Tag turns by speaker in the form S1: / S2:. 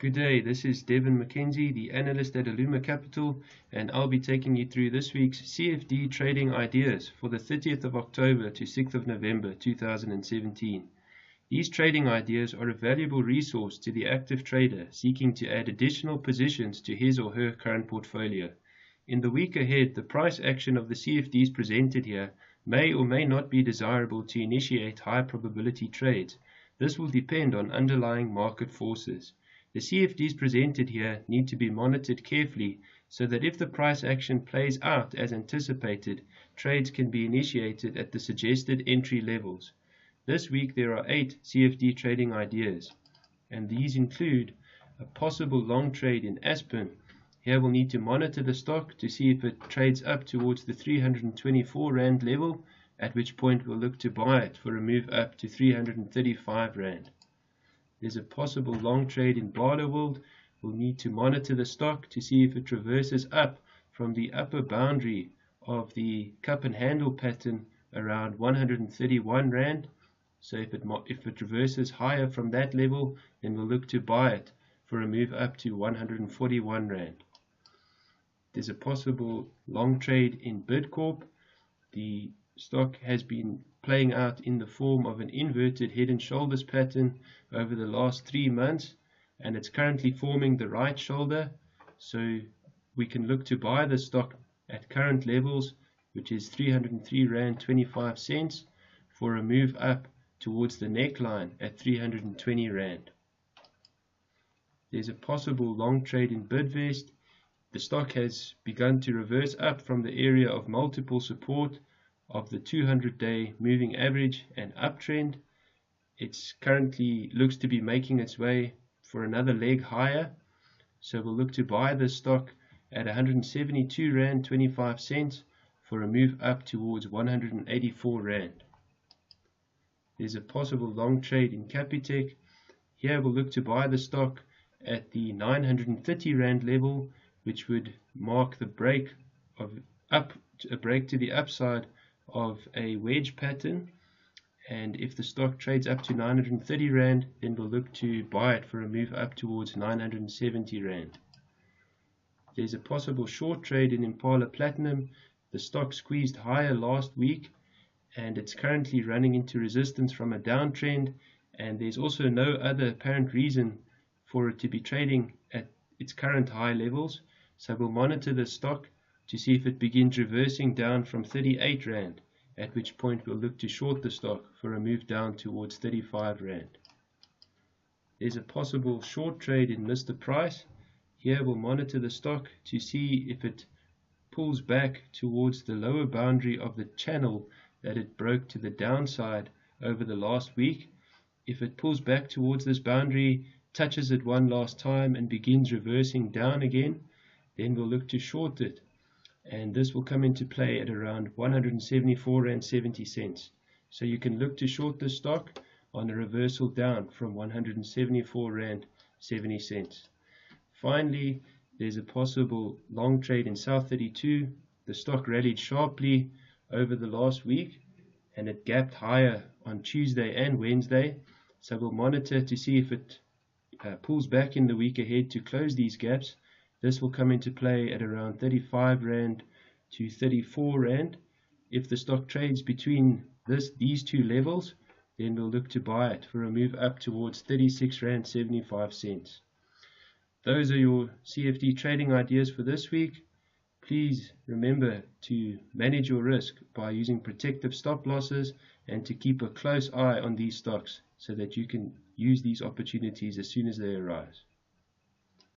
S1: Good day, this is Devin McKenzie, the analyst at Aluma Capital, and I'll be taking you through this week's CFD trading ideas for the 30th of October to 6th of November 2017. These trading ideas are a valuable resource to the active trader seeking to add additional positions to his or her current portfolio. In the week ahead, the price action of the CFDs presented here may or may not be desirable to initiate high probability trades. This will depend on underlying market forces. The CFDs presented here need to be monitored carefully so that if the price action plays out as anticipated, trades can be initiated at the suggested entry levels. This week there are 8 CFD trading ideas, and these include a possible long trade in Aspen. Here we'll need to monitor the stock to see if it trades up towards the 324 Rand level, at which point we'll look to buy it for a move up to 335 Rand. There's a possible long trade in Barloworld. We'll need to monitor the stock to see if it reverses up from the upper boundary of the cup and handle pattern around 131 Rand. So if it reverses higher from that level, then we'll look to buy it for a move up to 141 Rand. There's a possible long trade in Bidcorp. The stock has been playing out in the form of an inverted head and shoulders pattern over the last 3 months, and it's currently forming the right shoulder, so we can look to buy the stock at current levels, which is 303 Rand 25 cents, for a move up towards the neckline at 320 Rand. There's a possible long trade in Bidvest. The stock has begun to reverse up from the area of multiple support of the 200-day moving average and uptrend. It's currently looks to be making its way for another leg higher, so we'll look to buy this stock at 172 Rand 25 cents for a move up towards 184 Rand. There's a possible long trade in Capitec. Here we'll look to buy the stock at the 930 Rand level, which would mark the break to the upside of a wedge pattern, and if the stock trades up to 930 Rand, then we'll look to buy it for a move up towards 970 Rand. There's a possible short trade in Impala Platinum. The stock squeezed higher last week and it's currently running into resistance from a downtrend, and there's also no other apparent reason for it to be trading at its current high levels, so we'll monitor the stock to see if it begins reversing down from 38 Rand, at which point we'll look to short the stock for a move down towards 35 Rand. There's a possible short trade in Mr. Price. Here we'll monitor the stock to see if it pulls back towards the lower boundary of the channel that it broke to the downside over the last week. If it pulls back towards this boundary, touches it one last time and begins reversing down again, then we'll look to short it, and this will come into play at around 174 Rand 70 cents. So you can look to short the stock on a reversal down from 174 Rand 70 cents. Finally, there's a possible long trade in South 32. The stock rallied sharply over the last week and it gapped higher on Tuesday and Wednesday, so we'll monitor to see if it pulls back in the week ahead to close these gaps. This will come into play at around 35 Rand to 34 Rand. If the stock trades between these two levels, then we'll look to buy it for a move up towards 36 Rand 75 cents. Those are your CFD trading ideas for this week. Please remember to manage your risk by using protective stop losses and to keep a close eye on these stocks so that you can use these opportunities as soon as they arise.